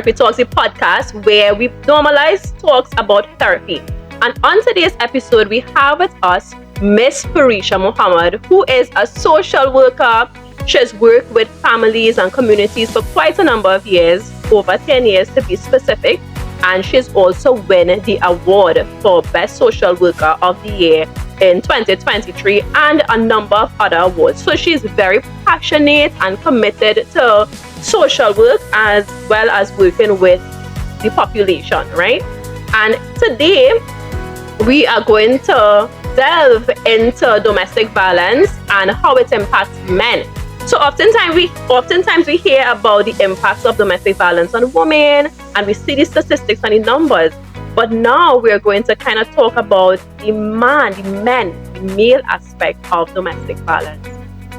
Therapy Talks, the podcast where we normalize talks about therapy. And on today's episode, we have with us Miss Farisha Mohammed, who is a social worker. She's worked with families and communities for quite a number of years, over 10 years to be specific. And she's also won the award for Best Social Worker of the Year in 2023 and a number of other awards. So she's very passionate and committed to social work as well as working with the population, right? And today we are going to delve into domestic violence and how it impacts men. So oftentimes we hear about the impacts of domestic violence on women, and we see the statistics and the numbers. But now we're going to kind of talk about the male aspect of domestic violence.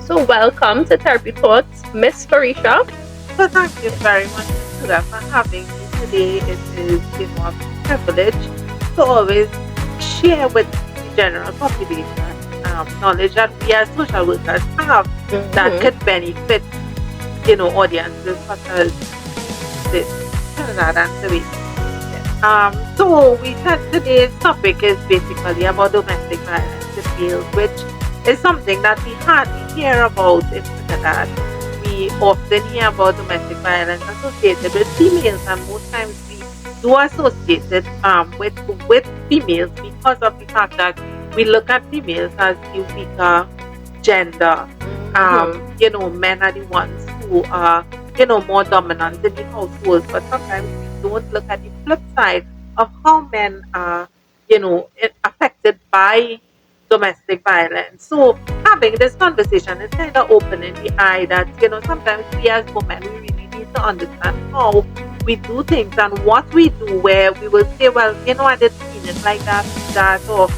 So welcome to Therapy Talks, Miss Farisha. So thank you very much for having me today. It is a privilege to always share with the general population knowledge that we as social workers have that could benefit, audiences such as this, Trinidad and Tobago. So we said today's topic is basically about domestic violence in males, which is something that we hardly hear about in Trinidad. We often hear about domestic violence associated with females, and most times we do associate it with females because of the fact that we look at females as the weaker gender. Men are the ones who are, more dominant in the household. But sometimes we don't look at the flip side of how men are, affected by domestic violence. So having this conversation is kind of opening the eye that, sometimes we as women, we really need to understand how we do things and what we do, where we will say, well, I didn't mean it like that, or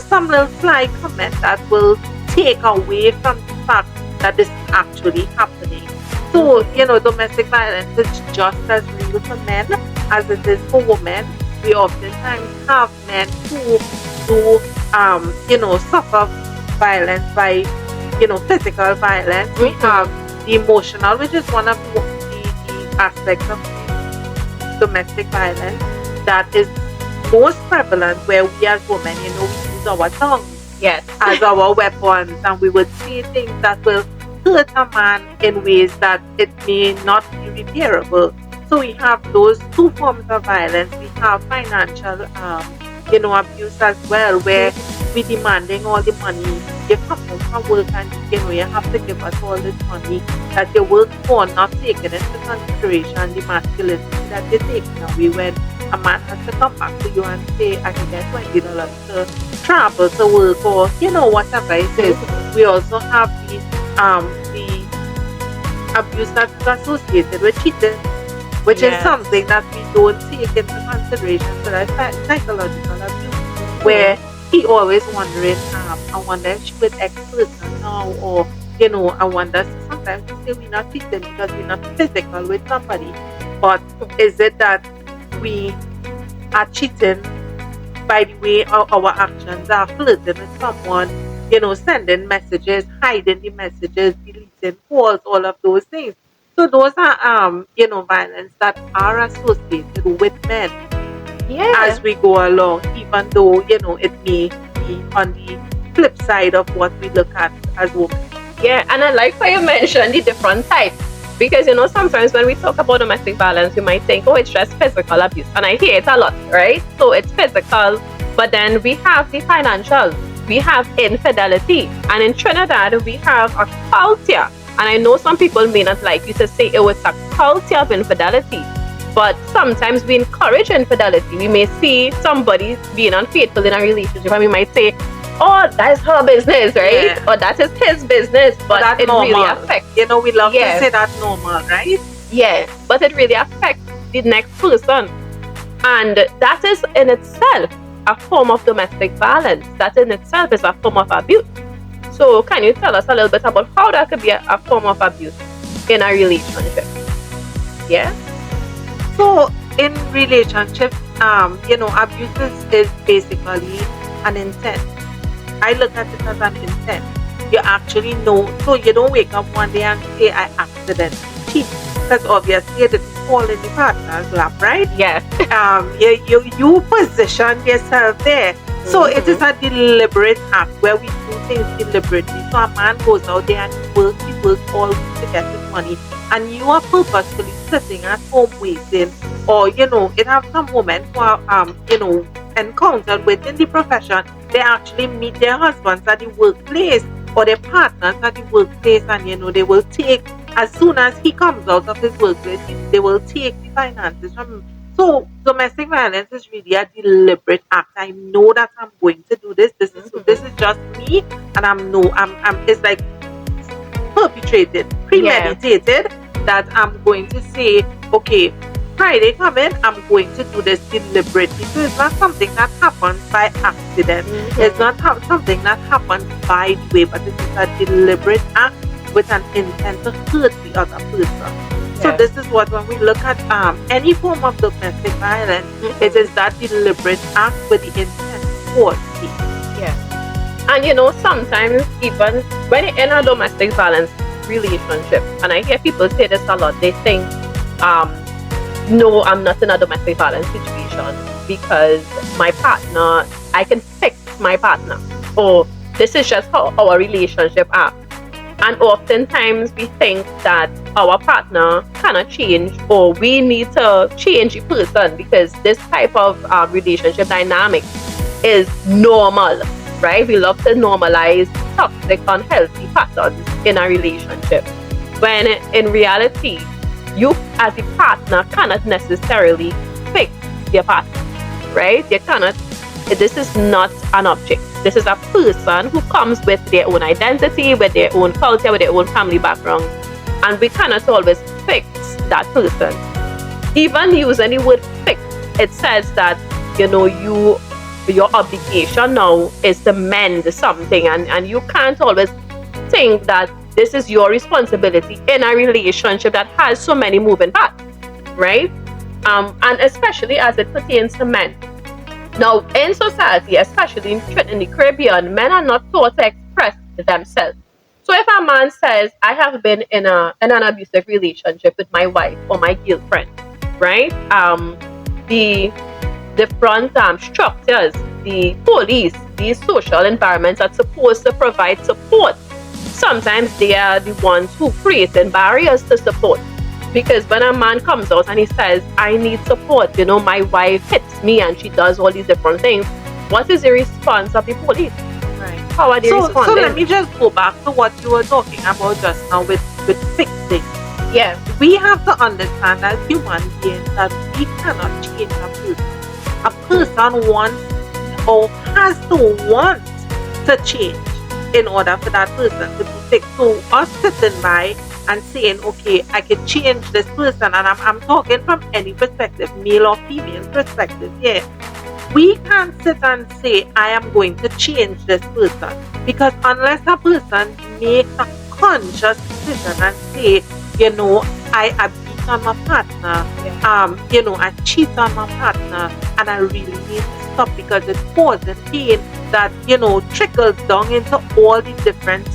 some little slight comment that will take away from the fact that this is actually happening. So, domestic violence is just as real for men as it is for women. We oftentimes have men who do, suffer violence by, physical violence. We have the emotional, which is one of the aspects of domestic violence that is most prevalent, where we as women, we use our tongue as our weapons, and we would say things that will hurt a man in ways that it may not be repairable. So we have those two forms of violence. We have financial, abuse as well, where we're demanding all the money. You come home from work and, you have to give us all this money that you work for, not taking into consideration the masculinity that you're taking away when a man has to come back to you and say, I can get $20 to travel to work, or whatever it is. We also have the abuse that's associated with cheating, which is something that we don't take into consideration. So that's psychological abuse, where he always wondering, I wonder if she with X person now, or I wonder, sometimes we say we're not cheating because we're not physical with somebody, but is it that we are cheating by the way our actions are, flirting with someone, sending messages, hiding the messages, deleting calls, all of those things. So those are violence that are associated with men as we go along, even though it may be on the flip side of what we look at as women. Yeah, and I like how you mentioned the different types. Because, sometimes when we talk about domestic violence, you might think, oh, it's just physical abuse. And I hear it a lot, right? So it's physical, but then we have the financial, we have infidelity. And in Trinidad, we have a culture. And I know some people may not like you to say it was a culture of infidelity. But sometimes we encourage infidelity. We may see somebody being unfaithful in a relationship, and we might say, oh, that's her business, right? Yeah. Or that is his business, but that's it normal. really affects. We love to say that's normal, right? Yeah, but it really affects the next person. And that is in itself a form of domestic violence. That in itself is a form of abuse. So can you tell us a little bit about how that could be a form of abuse in a relationship? Yeah? So in relationships, abuse is basically an intent. I look at it as an intent. You actually know, so you don't wake up one day and say, I accidentally cheat. Because obviously you didn't fall in the partner's lap, right? Yes. You position yourself there. So it is a deliberate act where we do things deliberately. So a man goes out there and he works all week to get his money, and you are purposefully sitting at home waiting, or it have some moments where encountered within the profession, they actually meet their husbands at the workplace or their partners at the workplace, and they will take, as soon as he comes out of his workplace, they will take the finances from him. So domestic violence is really a deliberate act. I know that I'm going to do this. This is just me, and I'm it's like perpetrated, premeditated, that I'm going to say, okay, Friday coming, I'm going to do this deliberately. So it's not something that happens by accident. It's not something that happens by the way, but it is a deliberate act with an intent to hurt the other person. So this is what, when we look at any form of domestic violence, it is that deliberate act with the intent to cause harm. Yeah. And sometimes even when you're in a domestic violence relationship, and I hear people say this a lot, they think, no, I'm not in a domestic violence situation because my partner, I can fix my partner, or this is just how our relationship are. And oftentimes we think that our partner cannot change, or we need to change the person because this type of relationship dynamic is normal, right? We love to normalize toxic, unhealthy patterns in a relationship, when in reality, you as a partner cannot necessarily fix your partner, right? You cannot. This is not an object. This is a person who comes with their own identity, with their own culture, with their own family background, and we cannot always fix that person. Even using the word fix, it says that your obligation now is to mend something, and you can't always think that this is your responsibility in a relationship that has so many moving parts, right? And especially as it pertains to men. Now, in society, especially in the Caribbean, men are not taught to express themselves. So if a man says, I have been in an abusive relationship with my wife or my girlfriend, right? The different structures, the police, these social environments are supposed to provide support. Sometimes they are the ones who create barriers to support. Because when a man comes out and he says, I need support, my wife hits me and she does all these different things, what is the response of the police? Right. How are they responding? So let me just go back to what you were talking about just now with fixing. Yeah. We have to understand as human beings that we cannot change a person. A person wants or has to want to change in order for that person to be fixed. So us sitting by and saying, okay, I can change this person, and I'm talking from any perspective, male or female perspective, yeah. We can't sit and say, I am going to change this person, because unless a person makes a conscious decision and say, I beat on my partner, I cheat on my partner, and I really need to stop because it's causing pain that, trickles down into all the different,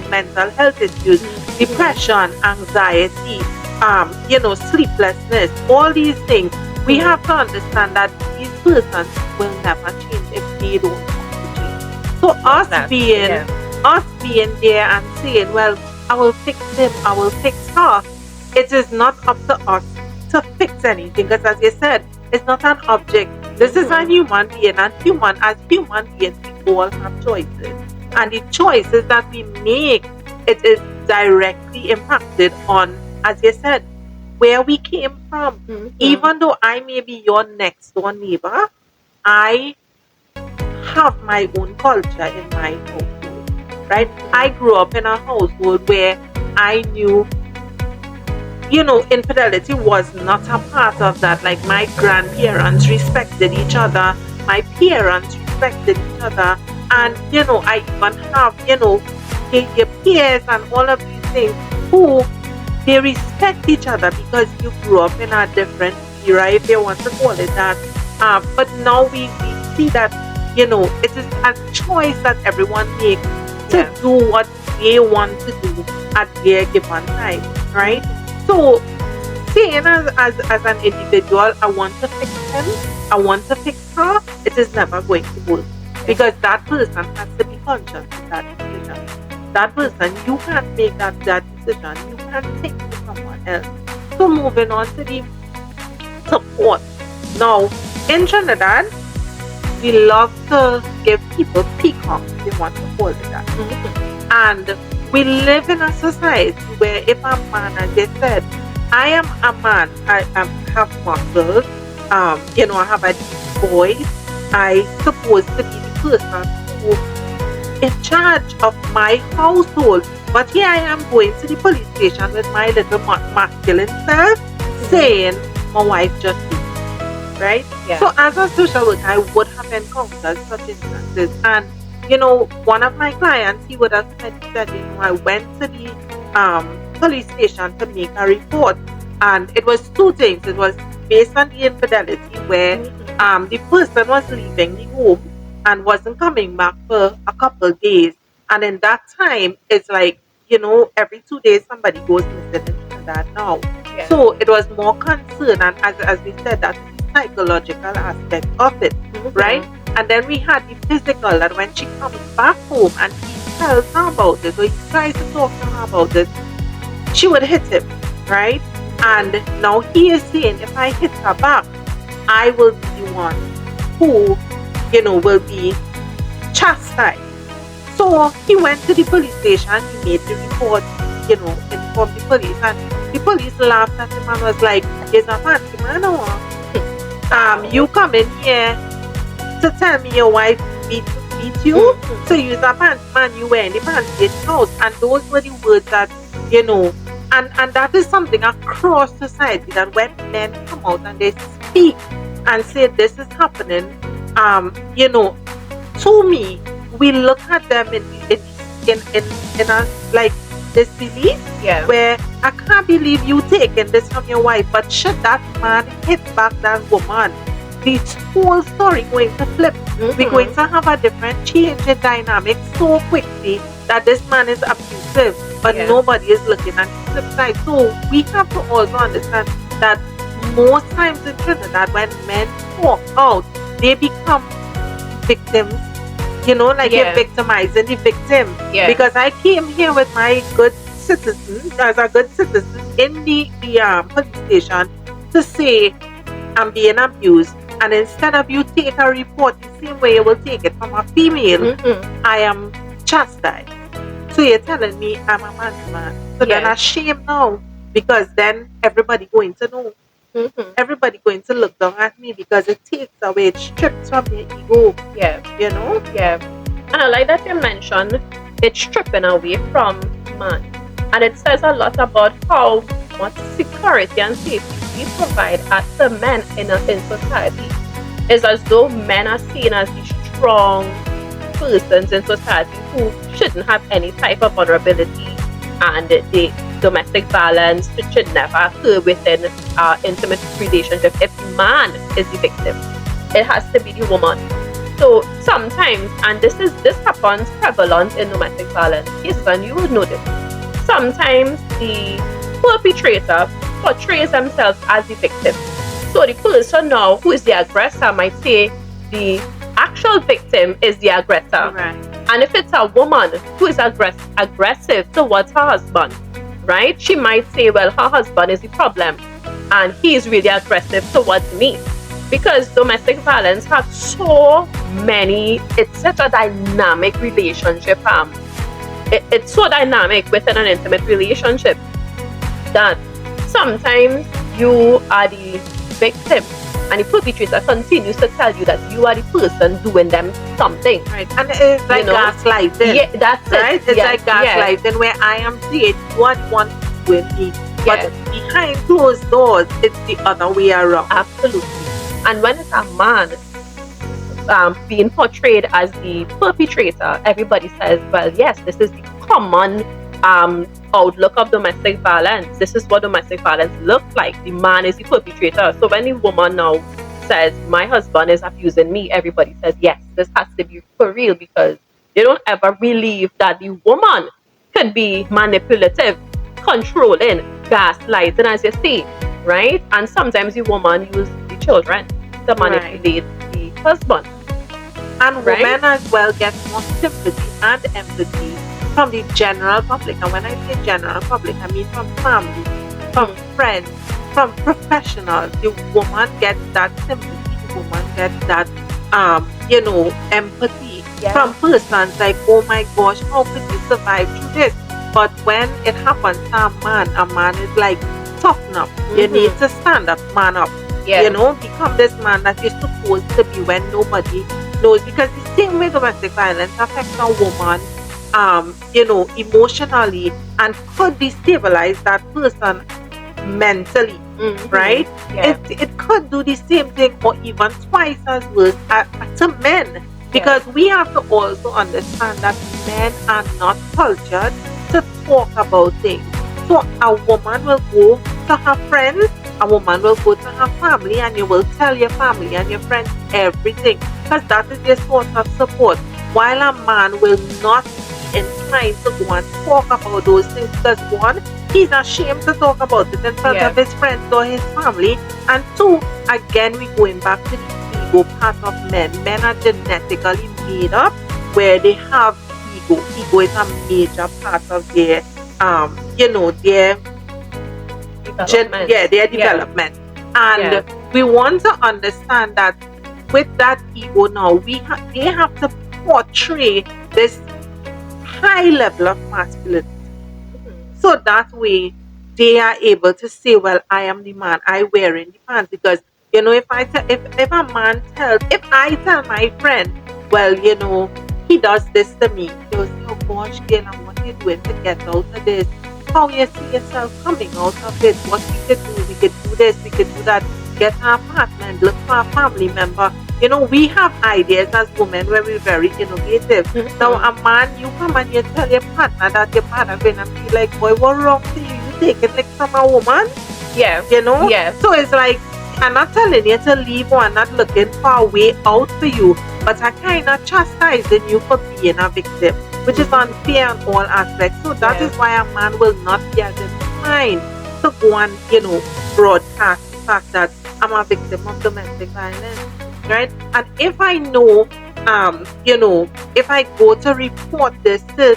mental health issues, depression, anxiety, sleeplessness, all these things. We have to understand that these persons will never change if they don't want to change. So us being there and saying, well, I will fix him, I will fix her. It is not up to us to fix anything, because as you said, it's not an object. This is a human being, and as human beings, we all have choices. And the choices that we make, it is directly impacted on, as you said, where we came from. Even though I may be your next door neighbor, I have my own culture in my household, right? I grew up in a household where I knew, infidelity was not a part of that. Like, my grandparents respected each other, my parents respected each other, and I even have your peers and all of these things who they respect each other because you grew up in a different era, if you want to call it that. But now we see that it is a choice that everyone makes to do what they want to do at their given time, right? So saying as an individual, I want to fix him, I want to fix her, it is never going to work. Because that person has to be conscious of that decision. That person, you can't make that decision. You can't think to someone else. So moving on to the support. Now, in Trinidad, we love to give people peacocks. They want to hold it that. And we live in a society where if a man, as they said, I am a man, I have muscles, I have a deep voice, I supposed to be the person who in charge of my household. But here I am going to the police station with my little masculine self saying, my wife just did. Right? Yeah. So as a social worker, I would have encountered such instances. And, one of my clients, he would have said that, I went to the police station to make a report. And it was two things. It was based on the infidelity where the person was leaving the home and wasn't coming back for a couple of days. And in that time, it's like, every 2 days somebody goes missing into that now. Yeah. So it was more concern, and as we said, that's the psychological aspect of it, right? And then we had the physical, that when she comes back home and he tells her about it, or he tries to talk to her about it, she would hit him, right? And now he is saying, if I hit her back, I will be the one who, will be chastised. So he went to the police station, he made the report, informed the police, and the police laughed at him and was like, "He's a fancy man, or you come in here to tell me your wife beat you? So you're a fancy man, you were in the fancy house." And those were the words that, and that is something across society, that when men come out and they speak and say this is happening, to me, we look at them in a like disbelief, where I can't believe you taking this from your wife. But should that man hit back that woman, the whole story going to flip. We're going to have a different change in dynamic so quickly that this man is abusive, but nobody is looking at the flip side. So we have to also understand that most times in Trinidad, when men talk out, they become victims. You're victimizing the victim. Because I came here with my good citizen, as a good citizen, in the police station to say I'm being abused. And instead of you take a report the same way you will take it from a female, I am chastised. So you're telling me I'm a man's man. So then I'm ashamed now, because then everybody going to know. Everybody going to look down at me, because it takes away, it strips from your ego. And I like that you mentioned it's stripping away from man, and it says a lot about how much security and safety we provide as the men in society. It's as though men are seen as the strong persons in society who shouldn't have any type of vulnerability, and the domestic violence should never occur within our intimate relationship. If the man is the victim, it has to be the woman. So sometimes, and this happens prevalent in domestic violence cases, and you will notice, sometimes the perpetrator portrays themselves as the victim. So the person now who is the aggressor might say the actual victim is the aggressor. Right. And if it's a woman who is aggressive towards her husband, right, she might say, well, her husband is the problem and he's really aggressive towards me. Because domestic violence has so many, it's such a dynamic relationship. It's so dynamic within an intimate relationship that sometimes you are the victim and the perpetrator continues to tell you that you are the person doing them something. Right. And it's like gaslighting. Yeah, that's right? it. It's like gaslighting, where I am saying what one with me, but behind closed doors, it's the other way around. Absolutely. And when it's a man being portrayed as the perpetrator, everybody says, well, yes, this is the common outlook of domestic violence. This is what domestic violence looks like. The man is the perpetrator. So when the woman now says, my husband is abusing me, everybody says, yes, this has to be for real, because they don't ever believe that the woman could be manipulative, controlling, gaslighting, as you say. right? And sometimes the woman use the children to manipulate the husband. And women as well get more sympathy and empathy from the general public. And when I say general public, I mean from family, from friends, from professionals. The woman gets that sympathy, the woman gets that empathy from persons like, oh my gosh, how could you survive through this? But when it happens to a man is like, toughen up. You need to stand up, man up. Become this man that you're supposed to be when nobody knows. Because the same way domestic violence affects a woman, emotionally, and could destabilize that person mentally, right? It could do the same thing or even twice as worse to men. Because we have to also understand that men are not cultured to talk about things. So a woman will go to her friends, a woman will go to her family, and you will tell your family and your friends everything, because that is your source of support. While a man will not be inclined to go and talk about those things, because one, he's ashamed to talk about it in front of his friends or his family, and two, again, we're going back to the ego part of men. Men are genetically made up where they have ego. Ego is a major part of their their development. And we want to understand that with that ego now, they have to portray this high level of masculinity. So that way they are able to say, well, I am the man, I wear in the pants. Because if I tell my friend, well, he does this to me, he'll say, oh gosh, Gail, what are you doing to get out of this? How you see yourself coming out of it? What we could do? We could do this, we could do that. Get an apartment, look for a family member. We have ideas as women where we're very innovative. Now, a man, you come and you tell your partner that your partner going to be like, boy, what wrong to you? You take it like from a woman? So it's like, I'm not telling you to leave or I'm not looking for a way out for you, but I kind of chastising you for being a victim, which is unfair in all aspects. So that is why a man will not be as inclined to go and, broadcast the fact that I'm a victim of domestic violence, right? And if I know, if I go to report this to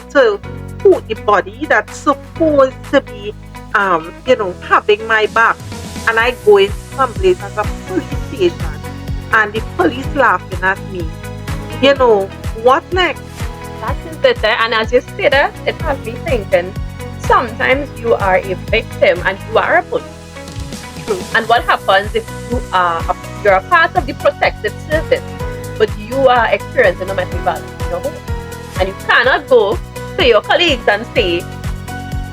the body that's supposed to be, having my back, and I go into some place as a police station, and the police laughing at me, what next? That is better. And as you say that, it has me thinking, sometimes you are a victim and you are a police. True. And what happens if you're a part of the protective service, but you are experiencing domestic violence in your home, and you cannot go to your colleagues and say,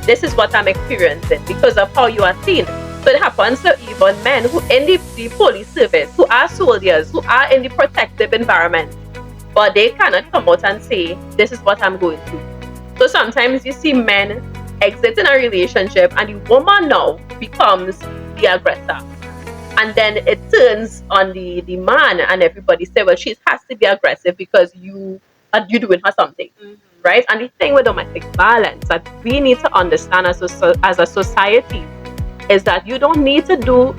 this is what I'm experiencing because of how you are seen. So it happens to even men who in the police service, who are soldiers, who are in the protective environment, but they cannot come out and say, this is what I'm going through. So sometimes you see men exit in a relationship and the woman now becomes the aggressor. And then it turns on the man, and everybody say, well, she has to be aggressive because you doing her something. Right? And the thing with domestic violence that we need to understand as a society is that you don't need to do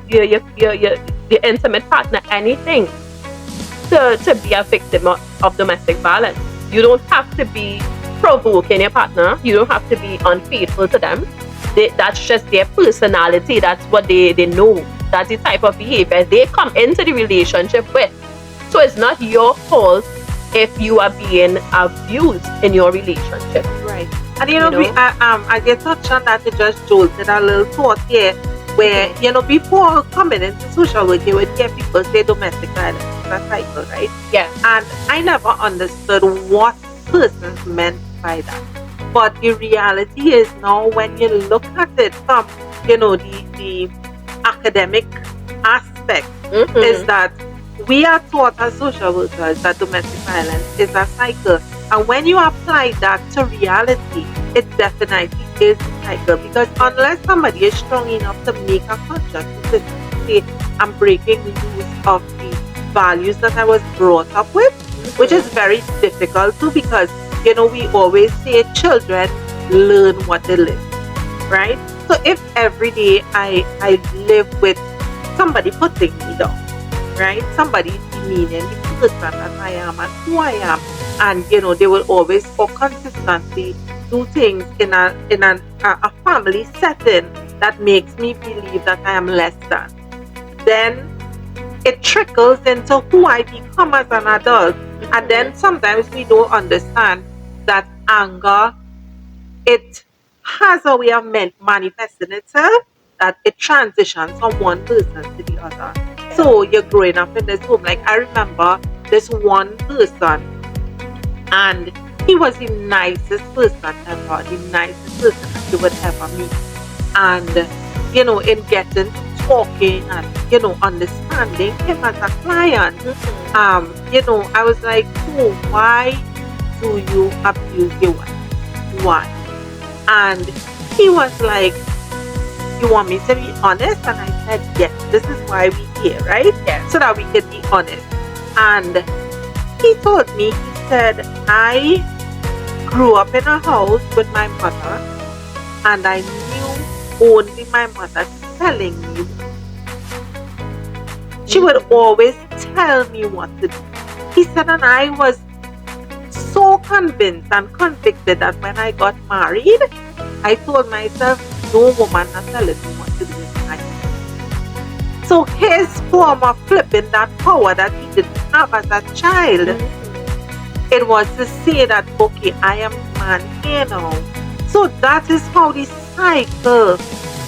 your intimate partner anything to be a victim of domestic violence. You don't have to be provoking your partner. You don't have to be unfaithful to them. That's just their personality. That's what they know. That's the type of behavior they come into the relationship with. So it's not your fault if you are being abused in your relationship. Right. And I get touched on that, it just jolted a little thought here where, before coming into social work, you would hear people say domestic violence is a cycle, right? Yeah. And I never understood what persons meant by that. But the reality is now when you look at it from, the academic aspect, is that we are taught as social workers that domestic violence is a cycle. And when you apply that to reality, it definitely is a cycle. Because unless somebody is strong enough to make a conscious decision to say, I'm breaking loose of the values that I was brought up with, which is very difficult too, because, we always say children learn what they live. right? So if every day I live with somebody putting me down, right? Somebody demeaning the person that I am and who I am, and they will always or consistently do things in a family setting that makes me believe that I am less than. Then it trickles into who I become as an adult. And then sometimes we don't understand that anger, it has a way of manifesting itself, that it transitions from one person to the other. So you're growing up in this home. Like I remember this one person, and he was the nicest person ever, the nicest person that you would ever meet. And in getting to talking and understanding him as a client, I was like, oh, why do you abuse your wife? Why? And he was like, you want me to be honest? And I said, yes, this is why we're here, right? Yeah. So that we can be honest. And he told me, he said, I grew up in a house with my mother, and I knew only my mother telling me. She would always tell me what to do. He said, and I was so convinced and convicted that when I got married, I told myself, no woman has telling me what to do in life. So his form of flipping that power that he didn't have as a child, it was to say that, okay, I am man here now. So that is how the cycle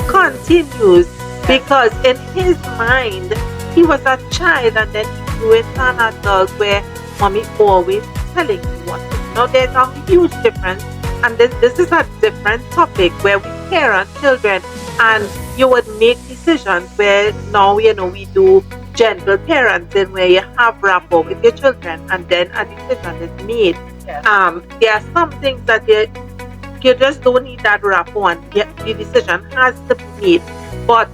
continues, because in his mind, he was a child and then he grew into an adult where mommy always telling me what to do. Now there's a huge difference, and this is a different topic where we parent children, and you would make decisions where now we do gentle parenting where you have rapport with your children and then a decision is made. Yeah. There are some things that you just don't need that rapport, and the decision has to be made. But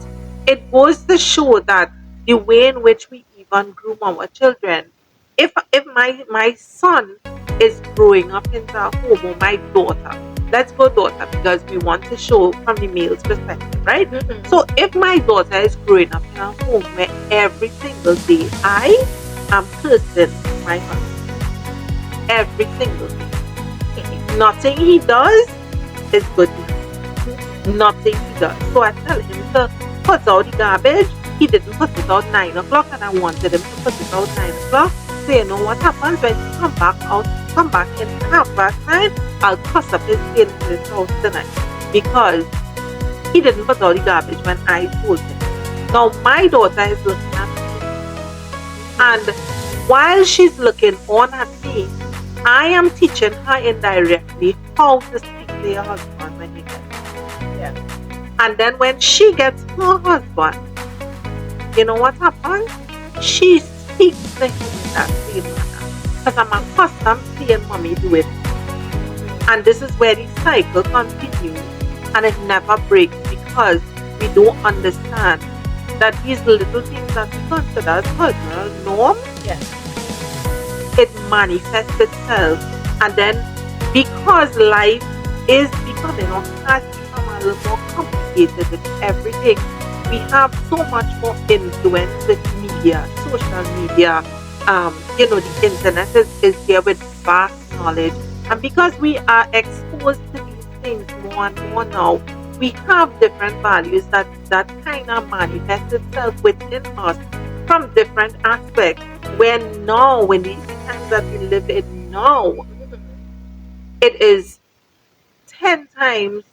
it goes to show that the way in which we even groom our children. If my son is growing up into a home, or my daughter, let's go daughter because we want to show from the male's perspective, right? So if my daughter is growing up in a home where every single day I am cursing my husband, every single day, nothing he does is good enough. Nothing he does. So I tell him to put out the garbage. He didn't put it out 9 o'clock, and I wanted him to put it out 9 o'clock. So you know what happens when he come back in 9:30, I'll cuss up his in his house tonight because he didn't put out the garbage when I told him. Now my daughter is looking at me, and while she's looking on at me, I am teaching her indirectly how to speak to your husband when he gets home. Yeah. And then when she gets her husband, you know what happens? She speaks to him in that same manner. Because I'm accustomed to seeing mommy do it. And this is where the cycle continues. And it never breaks because we don't understand that these little things that we consider as cultural norms, it manifests itself. And then because life is becoming or has become a little more complicated with everything, we have so much more influence with media, social media. The internet is here with vast knowledge. And because we are exposed to these things more and more now, we have different values that kind of manifest itself within us from different aspects. When now, in these times that we live in now, it is 10 times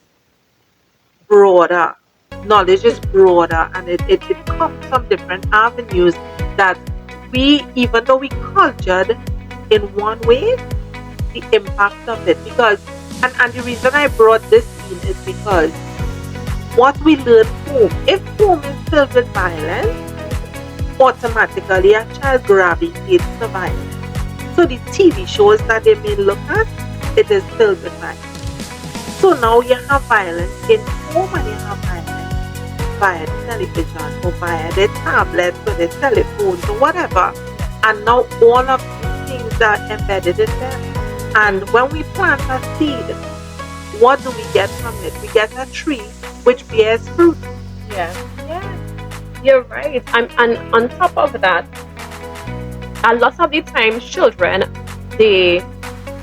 broader. Knowledge is broader, and it comes from different avenues that we, even though we cultured in one way, the impact of it. Because, and the reason I brought this in is because what we learn home, if home is filled with violence, automatically a child gravitates to violence. So the TV shows that they may look at, it is filled with violence. So now you have violence in home, and you have violence via the television or via the tablets or the telephones or whatever. And now all of these things are embedded in there. And when we plant a seed, what do we get from it? We get a tree, which bears fruit. Yes, yes, you're right. And on top of that, a lot of the times children, they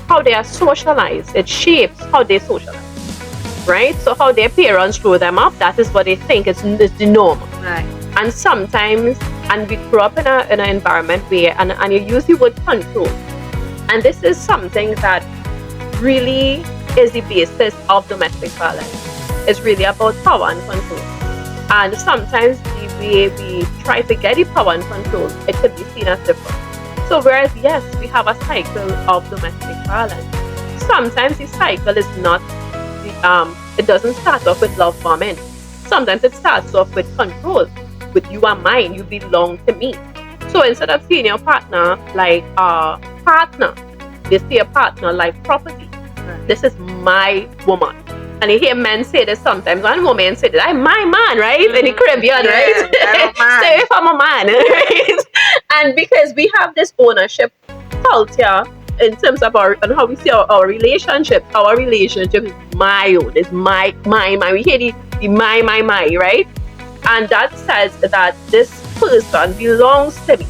how they are socialized, it shapes how they socialize, right? So how their parents grow them up, that is what they think is the norm. Right. And sometimes, and we grew up in an environment where, and you use the word control, and this is something that really is the basis of domestic violence. It's really about power and control. And sometimes the way we try to get the power and control, it could be seen as different. So whereas, yes, we have a cycle of domestic violence, sometimes the cycle is not, it doesn't start off with love bombing. Sometimes it starts off with control, with you are mine, you belong to me. So instead of seeing your partner like a partner, they see a partner like property. Right. This is my woman. And you hear men say this sometimes. One woman said, I'm my man, right? In the Caribbean, Yeah, right? I'm a man. Stay away from a man, right? And because we have this ownership culture in terms of and how we see our relationship is my own, it's my. We hear the my, right? And that says that this person belongs to me.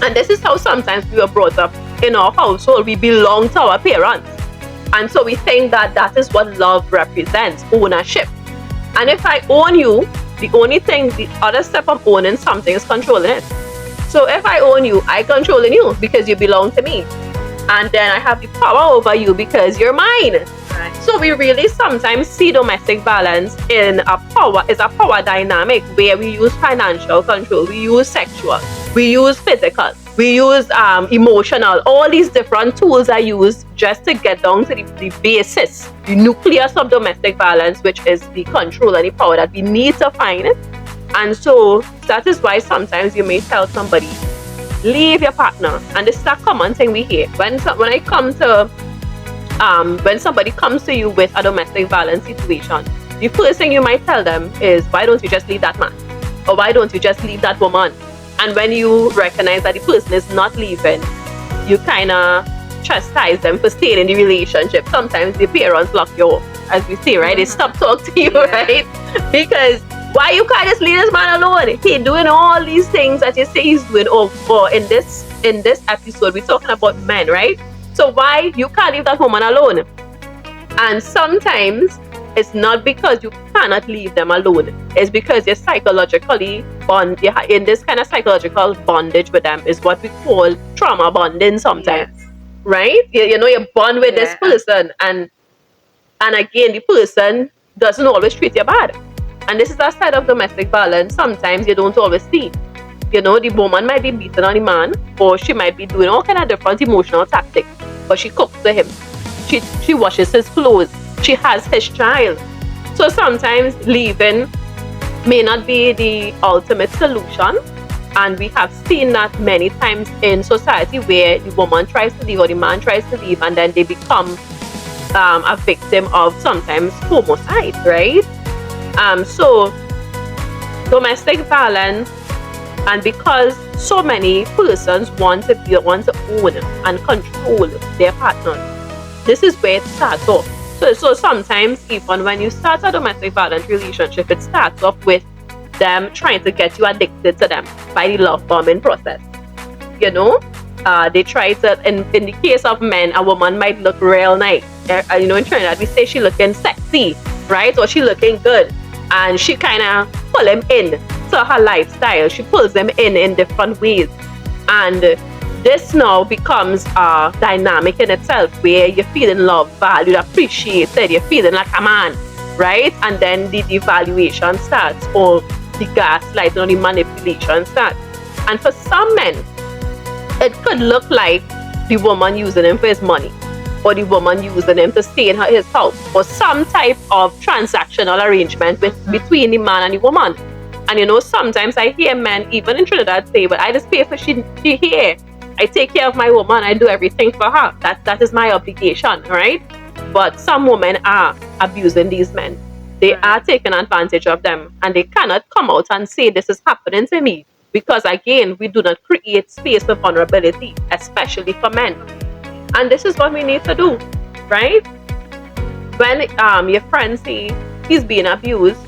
And this is how sometimes we were brought up in our household. We belong to our parents. And so we think that that is what love represents, ownership. And if I own you, the only thing, the other step of owning something is controlling it. So if I own you, I controlling you because you belong to me. And then I have the power over you because you're mine. Right. So we really sometimes see domestic violence in a power dynamic where we use financial control, we use sexual, we use physical, we use emotional. All these different tools are used just to get down to the basis, the nucleus of domestic violence, which is the control and the power that we need to find. And so that is why sometimes you may tell somebody, leave your partner. And this is a common thing we hear. When somebody comes to you with a domestic violence situation, the first thing you might tell them is, why don't you just leave that man? Or why don't you just leave that woman? And when you recognize that the person is not leaving, you kind of chastise them for staying in the relationship. Sometimes the parents lock you off, as we say, right? They stop talking to you, right? Because why you can't just leave this man alone? He doing all these things that you say he's doing. Or in this episode, we're talking about men, right? So why you can't leave that woman alone? And sometimes it's not because you cannot leave them alone. It's because you're psychologically you're in this kind of psychological bondage with them. Is what we call trauma bonding sometimes. Yes. Right? You know, you bond with this person, and again, the person doesn't always treat you bad. And this is a side of domestic violence sometimes you don't always see. You know, the woman might be beating on the man, or she might be doing all kind of different emotional tactics, but she cooks for him. She washes his clothes. She has his child. So sometimes leaving may not be the ultimate solution. And we have seen that many times in society where the woman tries to leave or the man tries to leave, and then they become a victim of sometimes homicide, right? So domestic violence, and because so many persons want to own and control their partners, this is where it starts off. So sometimes even when you start a domestic violence relationship, it starts off with them trying to get you addicted to them by the love bombing process. You know, they try to, in the case of men, a woman might look real nice. You know, in Trinidad, we say she looking sexy, right? Or she looking good. And she kind of pull him in to her lifestyle. She pulls him in different ways. And this now becomes a dynamic in itself where you're feeling loved, valued, appreciated. You're feeling like a man, right? And then the devaluation starts, or the gaslighting or the manipulation starts. And for some men, it could look like the woman using him for his money, or the woman using him to stay in his house, or some type of transactional arrangement between the man and the woman. And you know, sometimes I hear men, even in Trinidad, say, but I just pay for she here. I take care of my woman, I do everything for her. That is my obligation, right? But some women are abusing these men. They are taking advantage of them, and they cannot come out and say this is happening to me, because again, we do not create space for vulnerability, especially for men. And this is what we need to do, right? When your friends say, he's being abused,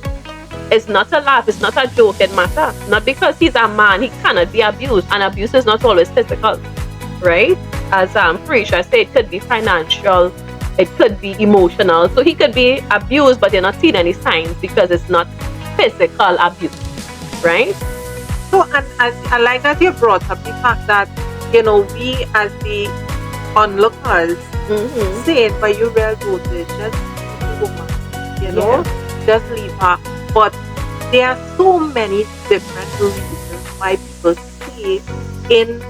it's not a laugh, it's not a joke, it matters. Not because he's a man, he cannot be abused. And abuse is not always physical, right? As Farisha said, it could be financial, it could be emotional. So he could be abused, but you're not seeing any signs because it's not physical abuse, right? So, and I like that you brought up the fact that, we as the onlookers saying, but you real daughter, just leave the woman, just leave her. But there are so many different reasons why people stay in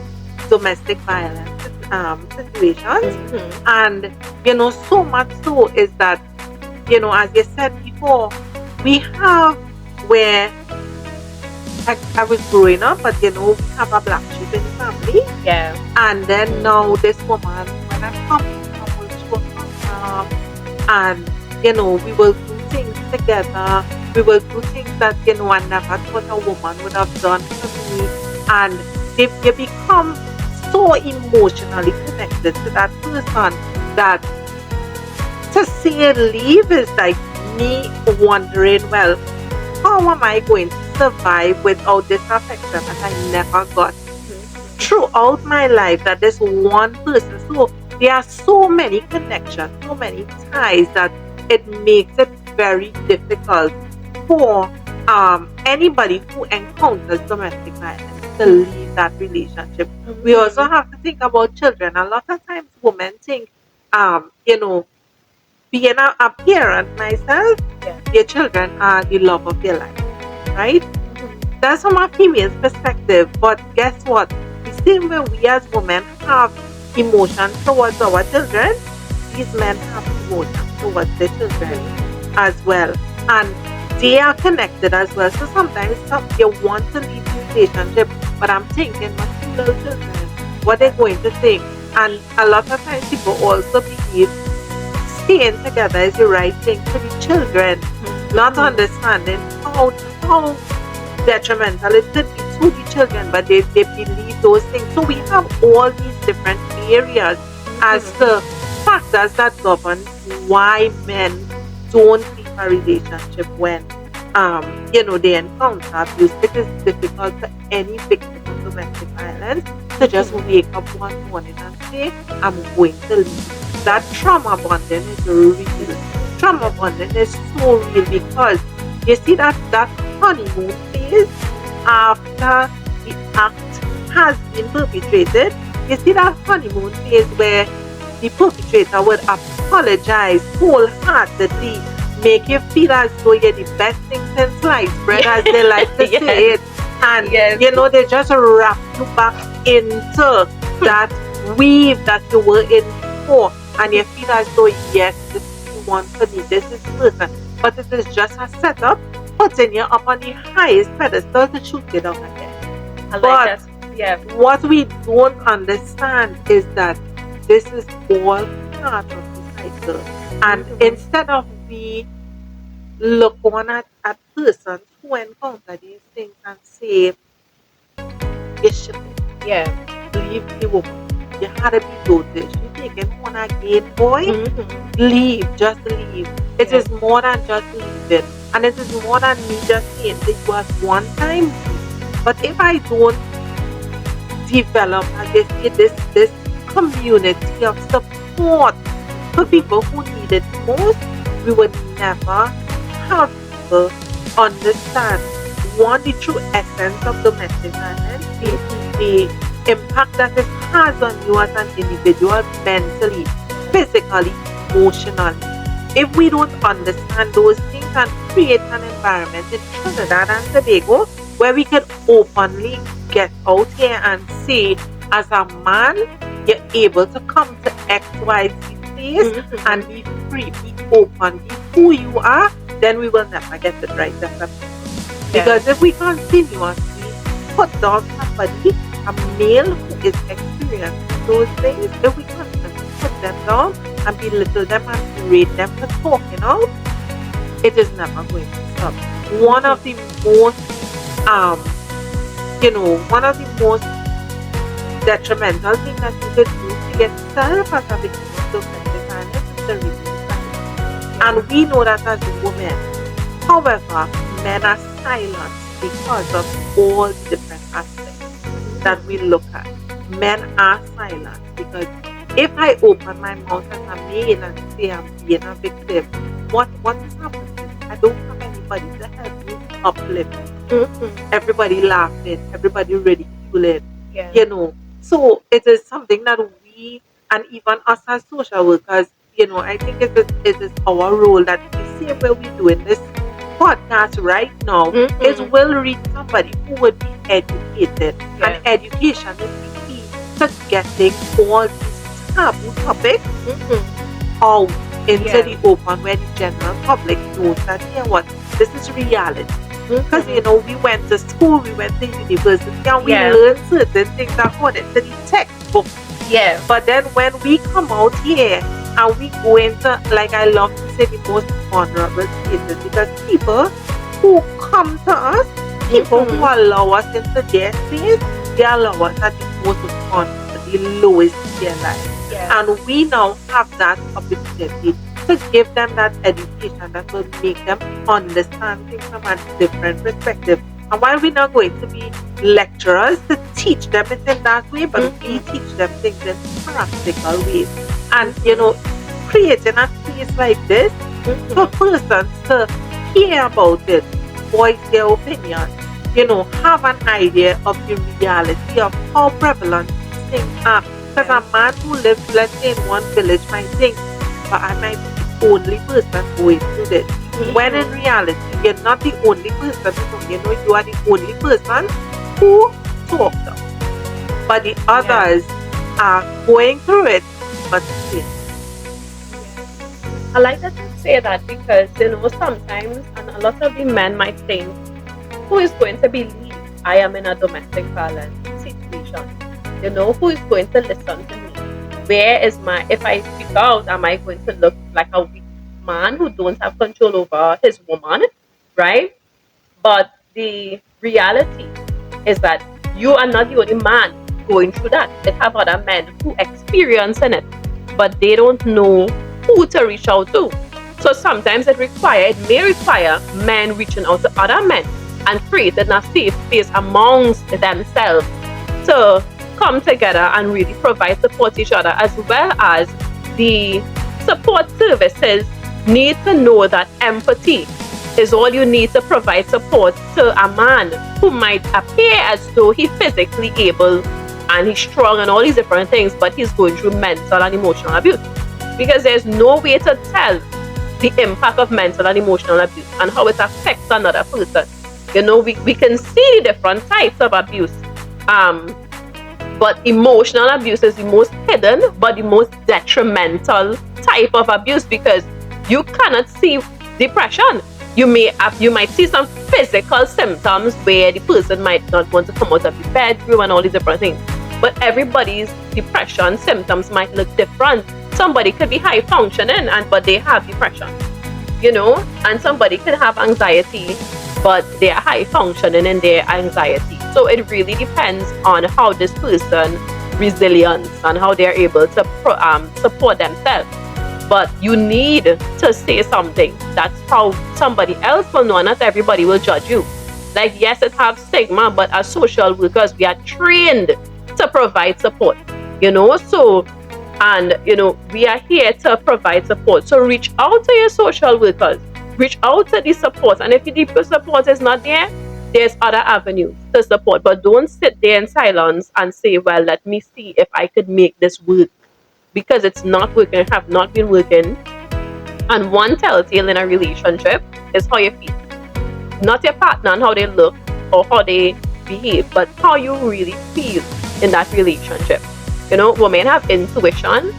domestic violence situations. And, so much so is that, as you said before, we have where I was growing up, but we have a black sheep in the family. Yeah. And then now this woman, when I come she will come and we will do things together. We will do things that I never thought a woman would have done for me. And you become so emotionally connected to that person that to say leave is like me wondering, well, how am I going to survive without this affection that I never got throughout my life, that this one person? So there are so many connections, so many ties that it makes it very difficult for anybody who encounters domestic violence to leave that relationship. We also have to think about children. A lot of times women think, being a parent myself, your children are the love of their life, right? That's from a female's perspective. But guess what? The same way we as women have emotion towards our children, these men have emotion towards their children as well. And they are connected as well. So sometimes you want to leave the relationship, but I'm thinking, my two little children, what they're going to think. And a lot of times people also believe staying together is the right thing for the children, not understanding how detrimental it could be to the children, but they believe those things. So we have all these different areas as to factors that govern why men don't leave a relationship when they encounter abuse. It is difficult for any victim of domestic violence to just wake up one morning and say, I'm going to leave. That trauma bonding is real. Trauma bonding is so real because you see that honeymoon phase after the act has been perpetrated. You see that honeymoon phase where the perpetrator would apologize wholeheartedly, make you feel as though you're the best thing since sliced bread, as they like to say it. And they just wrap you back into that weave that you were in before. And you feel as though, yes, this is the one for me, this is the person. But it is just a setup, putting you up on the highest pedestal to shoot you down again. What we don't understand is that this is all part of the cycle. And instead of we look on at persons who encounter these things and say, you shouldn't leave the woman. You had to be dotish. You taking one again, boy. Leave, just leave. It is more than just leaving. And it is more than me just saying it was one time. But if I don't develop, as they say, this community of support for people who need it most, we would never have people understand the true essence of domestic violence, the impact that it has on you as an individual, mentally, physically, emotionally. If we don't understand those things and create an environment in Trinidad and Tobago where we can openly get out here and say, as a man, you're able to come to XYZ place and be free, be open, be who you are, then we will never get it right. Because if we continuously put down somebody, a male who is experiencing those things, if we constantly put them down and belittle them and berate them for talking out, it is never going to stop. One of the most, detrimental things that you could do to yourself as a victim of domestic violence is the release. And we know that as women, However, men are silent because of all the different aspects that we look at. Men are silent because if I open my mouth as a male and say I'm being a victim, what is happening? I don't have anybody to help me uplift. Everybody laughing, everybody ridiculing, you know. So it is something that we, and even us as social workers, you know, I think it is our role that the same way we're doing this podcast right now is will reach somebody who would be educated. And education is the key to getting all these taboo topics out into the open where the general public knows that, you know what, this is reality. Because, you know, we went to school, we went to university, and we learned certain things according to the textbook. But then when we come out here and we go into, like I love to say, the most vulnerable spaces, because people who come to us, people who allow us into their space, they allow us at the most vulnerable, the lowest in their life. And we now have that opportunity to give them that education that will make them understand things from a different perspective. And while we're not going to be lecturers to teach them it in that way, but we teach them things in practical ways. And, you know, creating a space like this for persons to hear about it, voice their opinion, you know, have an idea of the reality of how prevalent these things are. Because a man who lives, let's say, in one village might think, but I might be the only person going through this. When in reality, you're not the only person, you know, you are the only person who talks up. But the others are going through it, but still. I like that you say that because, you know, sometimes, and a lot of the men might think, who is going to believe I am in a domestic violence situation? You know, who is going to listen to me? Where is if I speak out, am I going to look like a weak man who don't have control over his woman, right? But the reality is that you are not the only man going through that. They have other men who experience in it, but they don't know who to reach out to. So sometimes it may require men reaching out to other men and creating a safe space amongst themselves to come together and really provide support to each other, as well as the support services need to know that empathy is all you need to provide support to a man who might appear as though he's physically able and he's strong and all these different things, but he's going through mental and emotional abuse. Because there's no way to tell the impact of mental and emotional abuse and how it affects another person. You know, we can see the different types of abuse. But emotional abuse is the most hidden, but the most detrimental type of abuse, because you cannot see depression. You might see some physical symptoms where the person might not want to come out of the bedroom and all these different things. But everybody's depression symptoms might look different. Somebody could be high functioning but they have depression, you know, and somebody could have anxiety, but they are high functioning in their anxiety. So it really depends on how this person resilience and how they're able to support themselves. But you need to say something. That's how somebody else will know, and not everybody will judge you. Like, yes, it has stigma, but as social workers, we are trained to provide support, you know. So, and, you know, we are here to provide support. So reach out to your social workers. Reach out to the support. And if the support is not there, there's other avenues to support. But don't sit there in silence and say, well, let me see if I could make this work. Because it's not working, have not been working. And one telltale in a relationship is how you feel. Not your partner and how they look or how they behave, but how you really feel in that relationship. You know, women have intuition,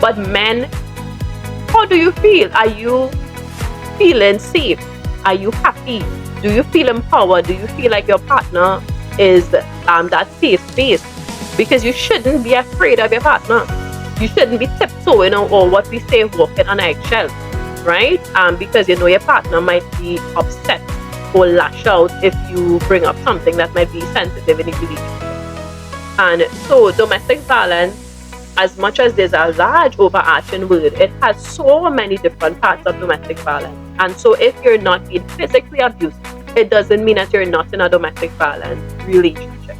but men, how do you feel? Are you feeling safe? Are you happy? Do you feel empowered? Do you feel like your partner is that safe space? Because you shouldn't be afraid of your partner. You shouldn't be tiptoeing or what we say, walking on eggshells, right? Because you know your partner might be upset or lash out if you bring up something that might be sensitive in the relationship. And so domestic violence, as much as there's a large overarching word, it has so many different parts of domestic violence. And so if you're not being physically abused, it doesn't mean that you're not in a domestic violence relationship.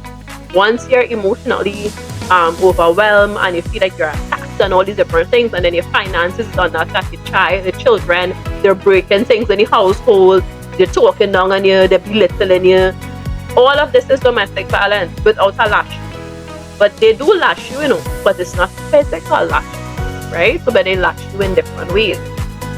Once you're emotionally overwhelmed and you feel like you're attacked and all these different things, and then your finances are not that your child, the children, they're breaking things in the household, they're talking down on you, they're belittling you. All of this is domestic violence without a lash. But they do lash you, but it's not physical lash, right? So but they lash you in different ways.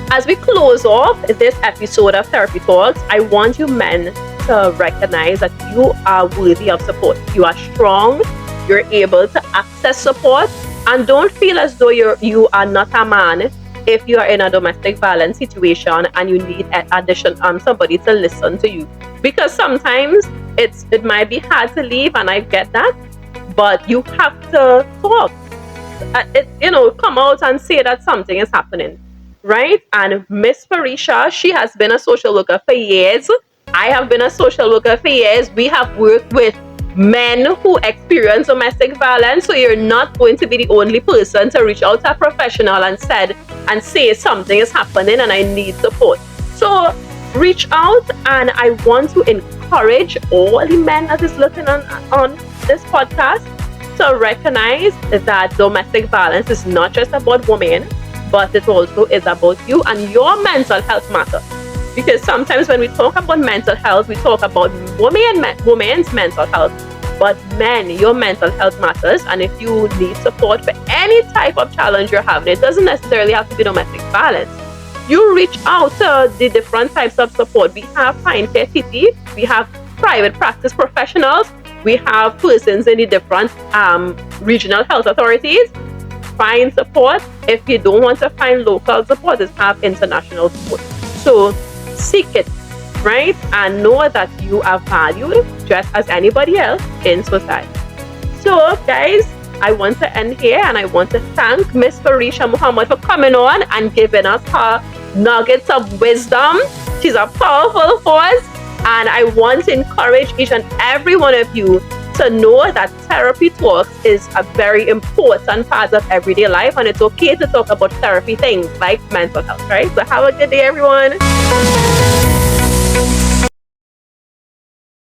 As we close off this episode of Therapy Talks, I want you men to recognize that you are worthy of support. You are strong, you're able to access support, and don't feel as though you are not a man if you are in a domestic violence situation and you need somebody to listen to you. Because sometimes it might be hard to leave, and I get that, but you have to talk. Come out and say that something is happening, right? And Miss Farisha, she has been a social worker for years. I have been a social worker for years. We have worked with men who experience domestic violence, so you're not going to be the only person to reach out to a professional and say something is happening and I need support. So reach out, and I want to encourage all the men that is looking on this podcast to recognize that domestic violence is not just about women, but it also is about you, and your mental health matters. Because sometimes when we talk about mental health, we talk about women's mental health. But men, your mental health matters. And if you need support for any type of challenge you're having, it doesn't necessarily have to be domestic violence. You reach out to the different types of support. We have Fine Care TT, we have private practice professionals, we have persons in the different regional health authorities. Find support. If you don't want to find local support, just have international support. So seek it, right? And know that you are valued just as anybody else in society. So guys, I want to end here, and I want to thank Miss Farisha Mohammed for coming on and giving us her nuggets of wisdom. She's a powerful force, and I want to encourage each and every one of you to know that therapy talks is a very important part of everyday life, and it's okay to talk about therapy things like mental health, right? So have a good day, everyone.